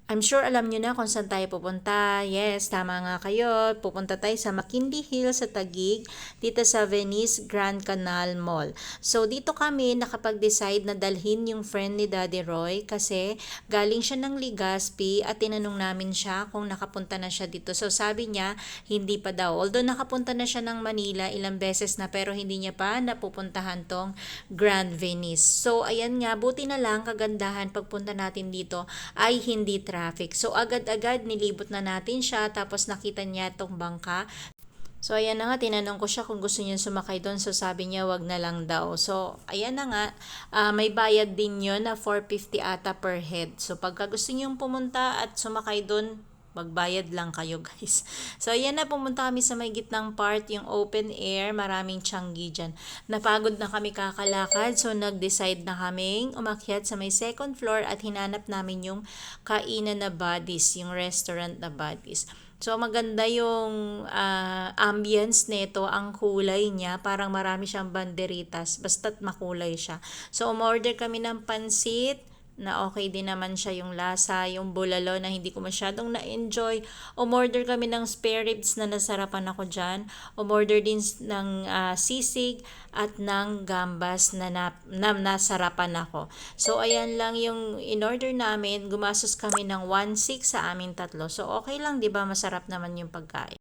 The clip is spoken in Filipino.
I'm sure alam nyo na kung saan tayo pupunta. Yes, tama nga kayo. Pupunta tayo sa McKinley Hill sa Taguig, dito sa Venice Grand Canal Mall. So, dito kami nakapag-decide na dalhin yung friend ni Daddy Roy kasi galing siya ng Legazpi at tinanong namin siya kung nakapunta na siya dito. So, sabi niya, hindi pa daw. Although nakapunta na siya ng Manila ilang beses na pero hindi niya pa napupuntahan tong Grand Venice. So, ayan nga, buti na lang kagandahan pagpunta natin dito ay hindi traffic. So agad-agad nilibot na natin siya tapos nakita niya itong bangka. So ayan na nga, tinanong ko siya kung gusto niya sumakay doon. So sabi niya wag na lang daw. So ayan na nga, may bayad din yun na 450 ata per head. So pagka gusto niyong pumunta at sumakay doon, magbayad lang kayo guys. So ayan na, pumunta kami sa may gitnang part, yung open air, maraming tiyanggi dyan. Napagod na kami kakalakad, so nag-decide na kaming umakyat sa may second floor at hinanap namin yung kainan na Buddies, yung restaurant na Buddies. So maganda yung ambience nito, ang kulay niya, parang marami siyang banderitas, basta't makulay siya. So umorder kami ng pansit, na okay din naman siya yung lasa, yung bulalo na hindi ko masyadong na-enjoy. Umorder kami ng spare ribs na nasarapan ako dyan. Umorder din ng sisig at ng gambas na nasarapan ako. So, ayan lang yung in-order namin. Gumastos kami ng 1.6 sa aming tatlo. So, okay lang, di ba? Masarap naman yung pagkain.